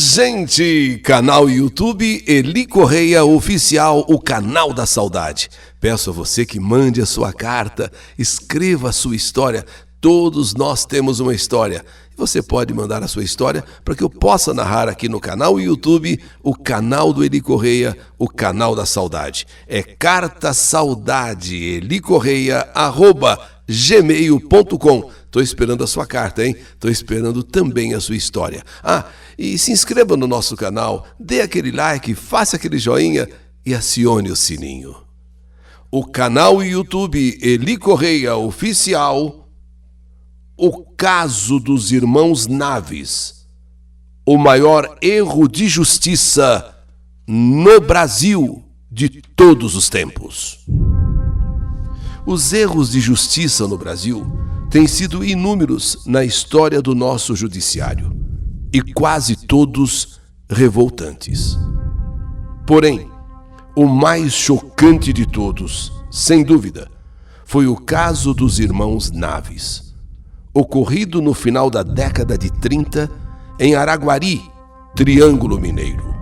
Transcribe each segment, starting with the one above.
Gente, canal YouTube Eli Correia Oficial, o canal da saudade. Peço a você que mande a sua carta, escreva a sua história. Todos nós temos uma história. Você pode mandar a sua história para que eu possa narrar aqui no canal YouTube, o canal do Eli Correia, o canal da saudade. É carta saudade elicorreia@gmail.com. Tô esperando a sua carta, hein? Tô esperando também a sua história. E se inscreva no nosso canal, dê aquele like, faça aquele joinha e acione o sininho. O canal YouTube Eli Correia Oficial, o caso dos irmãos Naves, o maior erro de justiça no Brasil de todos os tempos. Os erros de justiça no Brasil têm sido inúmeros na história do nosso judiciário, e quase todos revoltantes. Porém, o mais chocante de todos, sem dúvida, foi o caso dos irmãos Naves, ocorrido no final da década de 30 em Araguari, Triângulo Mineiro.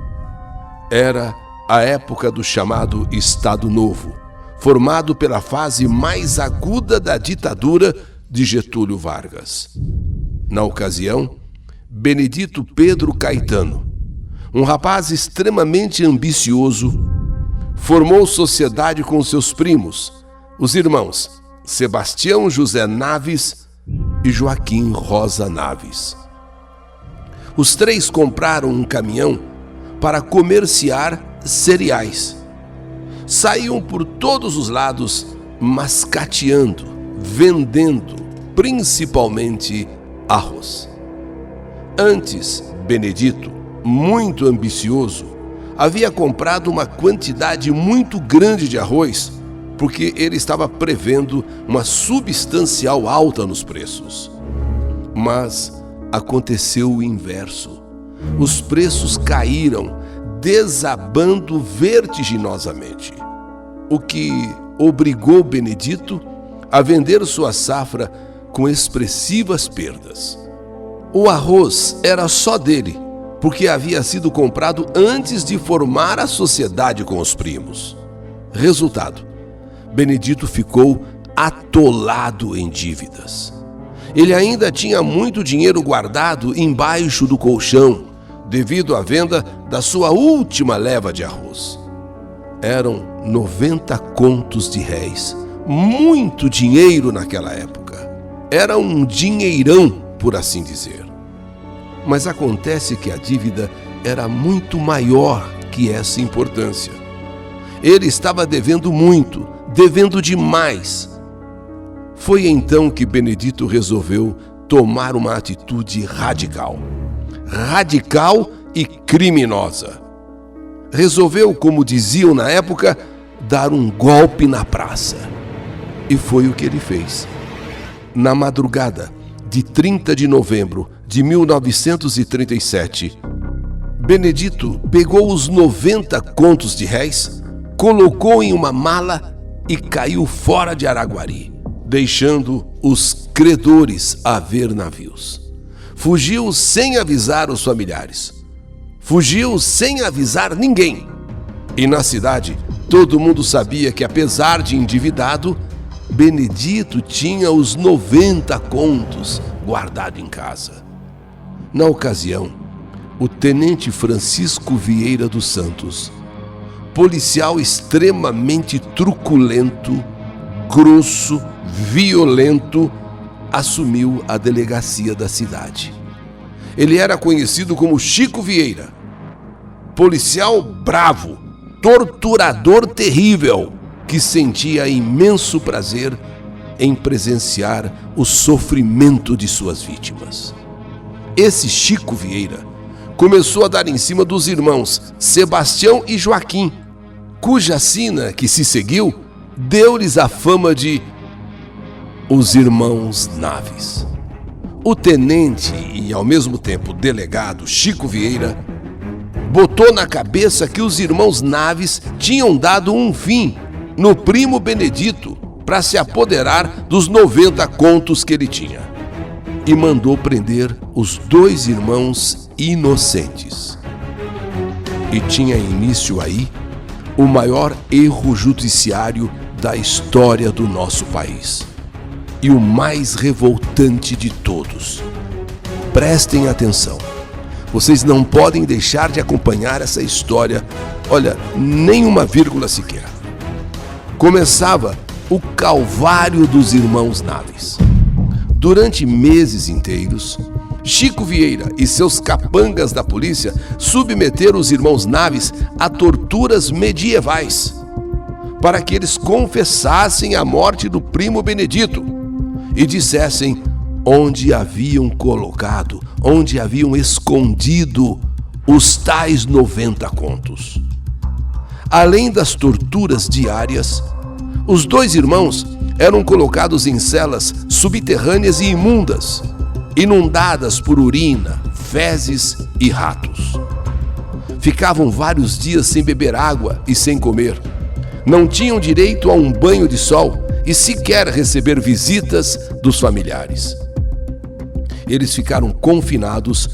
Era a época do chamado Estado Novo, formado pela fase mais aguda da ditadura de Getúlio Vargas. Na ocasião, Benedito Pedro Caetano, um rapaz extremamente ambicioso, formou sociedade com seus primos, os irmãos Sebastião José Naves e Joaquim Rosa Naves. Os três compraram um caminhão para comerciar cereais. Saíam por todos os lados mascateando, vendendo, principalmente arroz. Antes, Benedito, muito ambicioso, havia comprado uma quantidade muito grande de arroz, porque ele estava prevendo uma substancial alta nos preços. Mas aconteceu o inverso. Os preços caíram, desabando vertiginosamente, o que obrigou Benedito a vender sua safra com expressivas perdas. O arroz era só dele, porque havia sido comprado antes de formar a sociedade com os primos. Resultado: Benedito ficou atolado em dívidas. Ele ainda tinha muito dinheiro guardado embaixo do colchão, devido à venda da sua última leva de arroz. Eram 90 contos de réis. Muito dinheiro naquela época. Era um dinheirão, por assim dizer. Mas acontece que a dívida era muito maior que essa importância. Ele estava devendo muito, devendo demais. Foi então que Benedito resolveu tomar uma atitude radical e criminosa. Resolveu, como diziam na época, dar um golpe na praça. E foi o que ele fez. Na madrugada de 30 de novembro de 1937, Benedito pegou os 90 contos de réis, colocou em uma mala e caiu fora de Araguari, deixando os credores a ver navios. Fugiu sem avisar os familiares. Fugiu sem avisar ninguém. E na cidade, todo mundo sabia que, apesar de endividado, Benedito tinha os 90 contos guardados em casa. Na ocasião, o tenente Francisco Vieira dos Santos, policial extremamente truculento, grosso, violento, assumiu a delegacia da cidade. Ele era conhecido como Chico Vieira, policial bravo, torturador terrível, que sentia imenso prazer em presenciar o sofrimento de suas vítimas. Esse Chico Vieira começou a dar em cima dos irmãos Sebastião e Joaquim, cuja sina que se seguiu deu-lhes a fama de os irmãos Naves. O tenente e, ao mesmo tempo, delegado Chico Vieira botou na cabeça que os irmãos Naves tinham dado um fim no primo Benedito para se apoderar dos 90 contos que ele tinha. E mandou prender os dois irmãos inocentes. E tinha início aí o maior erro judiciário da história do nosso país. E o mais revoltante de todos. Prestem atenção. Vocês não podem deixar de acompanhar essa história, olha, nem uma vírgula sequer. Começava o calvário dos irmãos Naves. Durante meses inteiros, Chico Vieira e seus capangas da polícia submeteram os irmãos Naves a torturas medievais, para que eles confessassem a morte do primo Benedito e dissessem onde haviam colocado, onde haviam escondido os tais 90 contos. Além das torturas diárias, os dois irmãos eram colocados em celas subterrâneas e imundas, inundadas por urina, fezes e ratos. Ficavam vários dias sem beber água e sem comer. Não tinham direito a um banho de sol e sequer receber visitas dos familiares. Eles ficaram confinados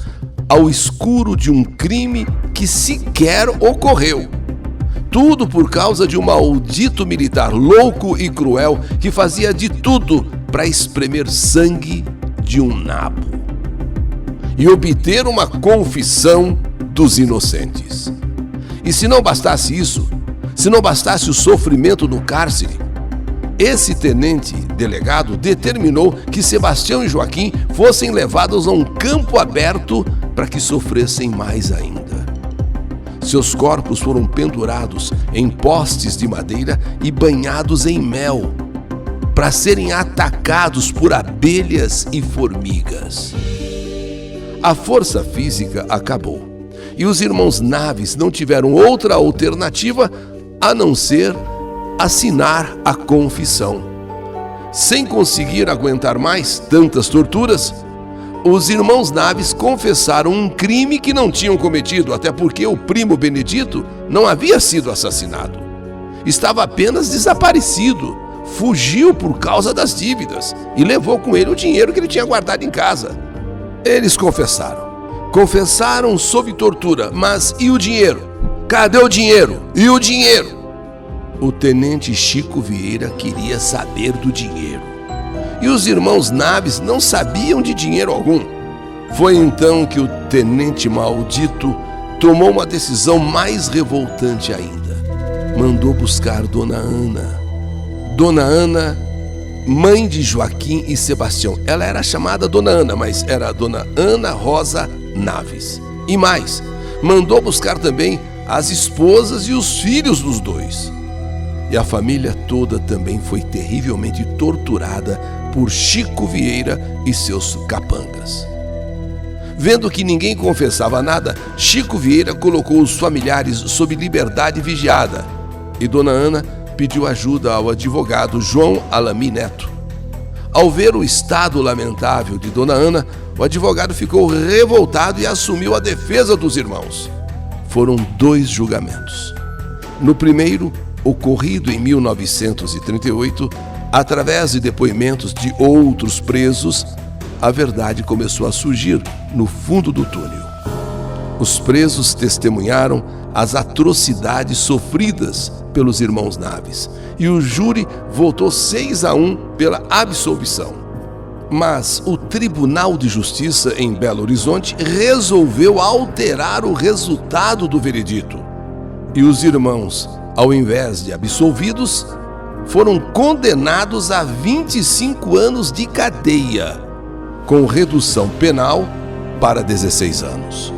ao escuro de um crime que sequer ocorreu. Tudo por causa de um maldito militar louco e cruel que fazia de tudo para espremer sangue de um nabo e obter uma confissão dos inocentes. E se não bastasse isso, se não bastasse o sofrimento no cárcere, esse tenente delegado determinou que Sebastião e Joaquim fossem levados a um campo aberto para que sofressem mais ainda. Seus corpos foram pendurados em postes de madeira e banhados em mel, para serem atacados por abelhas e formigas. A força física acabou, e os irmãos Naves não tiveram outra alternativa a não ser assinar a confissão. Sem conseguir aguentar mais tantas torturas, os irmãos Naves confessaram um crime que não tinham cometido, até porque o primo Benedito não havia sido assassinado. Estava apenas desaparecido, fugiu por causa das dívidas e levou com ele o dinheiro que ele tinha guardado em casa. Eles confessaram sob tortura, mas e o dinheiro? Cadê o dinheiro? E o dinheiro? O tenente Chico Vieira queria saber do dinheiro. E os irmãos Naves não sabiam de dinheiro algum. Foi então que o tenente maldito tomou uma decisão mais revoltante ainda. Mandou buscar Dona Ana. Dona Ana, mãe de Joaquim e Sebastião. Ela era chamada Dona Ana, mas era Dona Ana Rosa Naves. E mais, mandou buscar também as esposas e os filhos dos dois. E a família toda também foi terrivelmente torturada por Chico Vieira e seus capangas. Vendo que ninguém confessava nada, Chico Vieira colocou os familiares sob liberdade vigiada e Dona Ana pediu ajuda ao advogado João Alami Neto. Ao ver o estado lamentável de Dona Ana, o advogado ficou revoltado e assumiu a defesa dos irmãos. Foram 2 julgamentos. No primeiro, ocorrido em 1938, através de depoimentos de outros presos, a verdade começou a surgir no fundo do túnel. Os presos testemunharam as atrocidades sofridas pelos irmãos Naves e o júri votou 6-1 pela absolvição. Mas o Tribunal de Justiça em Belo Horizonte resolveu alterar o resultado do veredito. E os irmãos, ao invés de absolvidos, foram condenados a 25 anos de cadeia, com redução penal para 16 anos.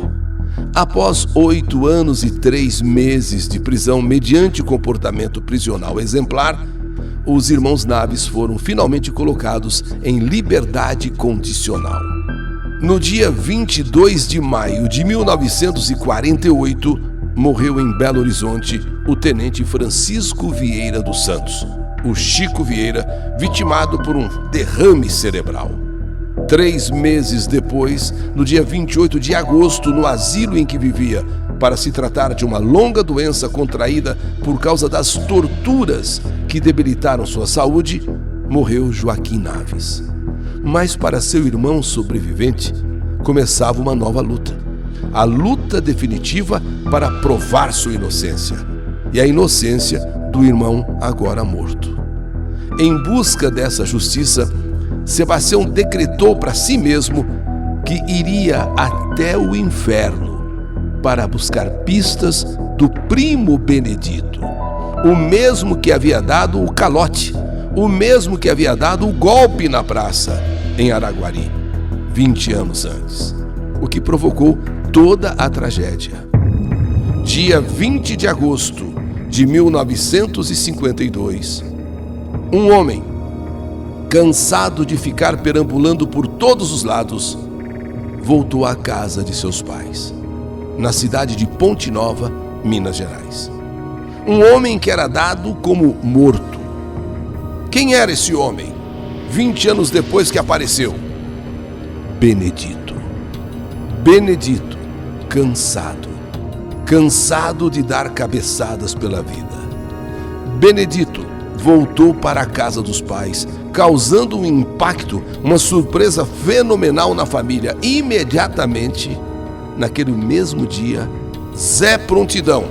Após 8 anos e 3 meses de prisão mediante comportamento prisional exemplar, os irmãos Naves foram finalmente colocados em liberdade condicional. No dia 22 de maio de 1948, morreu em Belo Horizonte o tenente Francisco Vieira dos Santos, o Chico Vieira, vitimado por um derrame cerebral. 3 meses depois, no dia 28 de agosto, no asilo em que vivia, para se tratar de uma longa doença contraída por causa das torturas que debilitaram sua saúde, morreu Joaquim Naves. Mas para seu irmão sobrevivente, começava uma nova luta. a luta definitiva para provar sua inocência e a inocência do irmão agora morto. Em busca dessa justiça, Sebastião decretou para si mesmo que iria até o inferno para buscar pistas do primo Benedito, o mesmo que havia dado o calote, o mesmo que havia dado o golpe na praça em Araguari, 20 anos antes, o que provocou toda a tragédia. Dia 20 de agosto de 1952, um homem, cansado de ficar perambulando por todos os lados, voltou à casa de seus pais, na cidade de Ponte Nova, Minas Gerais. Um homem que era dado como morto. Quem era esse homem? 20 anos depois que apareceu? Benedito. Benedito, cansado de dar cabeçadas pela vida. Benedito voltou para a casa dos pais, causando um impacto, uma surpresa fenomenal na família. Imediatamente, naquele mesmo dia, Zé Prontidão,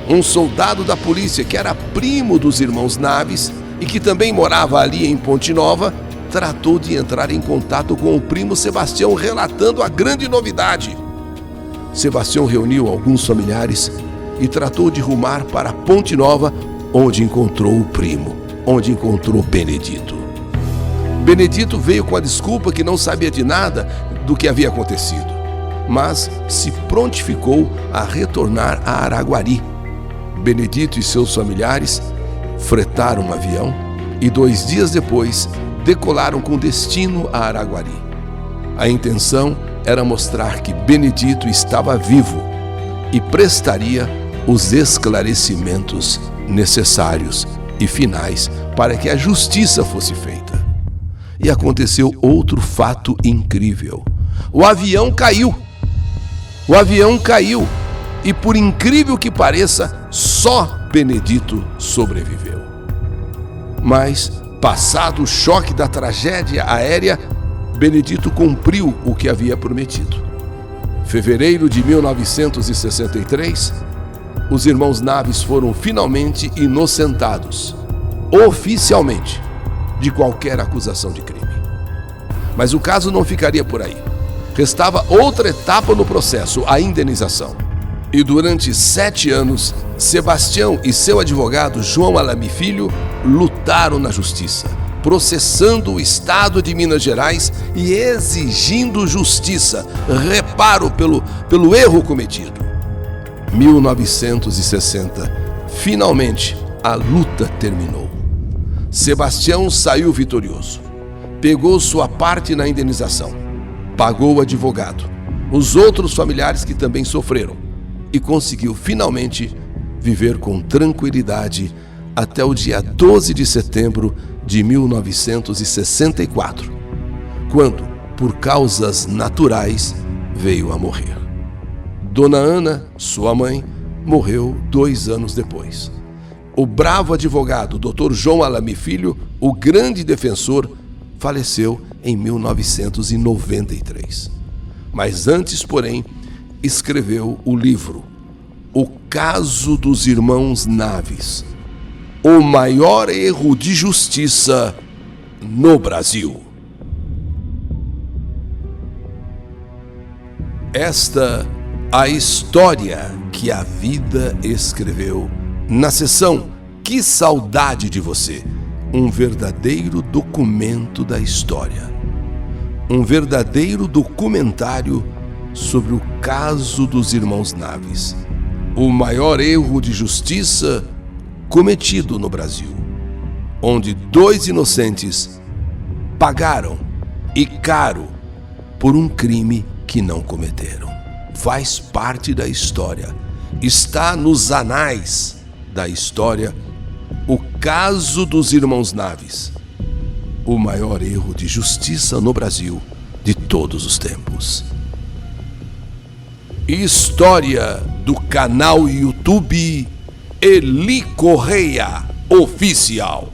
um soldado da polícia que era primo dos irmãos Naves e que também morava ali em Ponte Nova, tratou de entrar em contato com o primo Sebastião, relatando a grande novidade. Sebastião reuniu alguns familiares e tratou de rumar para Ponte Nova, onde encontrou o primo, onde encontrou Benedito. Benedito veio com a desculpa que não sabia de nada do que havia acontecido, mas se prontificou a retornar a Araguari. Benedito e seus familiares fretaram um avião e 2 dias depois decolaram com destino a Araguari. A intenção era mostrar que Benedito estava vivo e prestaria os esclarecimentos necessários e finais para que a justiça fosse feita. E aconteceu outro fato incrível. O avião caiu. E por incrível que pareça, só Benedito sobreviveu. Mas, passado o choque da tragédia aérea, Benedito cumpriu o que havia prometido. Fevereiro de 1963, os irmãos Naves foram finalmente inocentados, oficialmente, de qualquer acusação de crime. Mas o caso não ficaria por aí. Restava outra etapa no processo, a indenização. E durante 7 anos, Sebastião e seu advogado João Alami Filho lutaram na justiça, processando o Estado de Minas Gerais e exigindo justiça, reparo pelo erro cometido. 1960, finalmente, a luta terminou. Sebastião saiu vitorioso, pegou sua parte na indenização, pagou o advogado, os outros familiares que também sofreram, e conseguiu finalmente viver com tranquilidade até o dia 12 de setembro de 1964, quando, por causas naturais, veio a morrer. Dona Ana, sua mãe, morreu 2 anos depois. O bravo advogado Dr. João Alami Filho, o grande defensor, faleceu em 1993. Mas antes, porém, escreveu o livro O Caso dos Irmãos Naves, o maior erro de justiça no Brasil. Esta a história que a vida escreveu na seção Que Saudade de Você, um verdadeiro documento da história. Um verdadeiro documentário sobre o caso dos irmãos Naves, o maior erro de justiça cometido no Brasil, onde 2 inocentes pagaram, e caro, por um crime que não cometeram. Faz parte da história, está nos anais da história, o caso dos irmãos Naves, o maior erro de justiça no Brasil de todos os tempos. História do canal YouTube Eli Correia Oficial.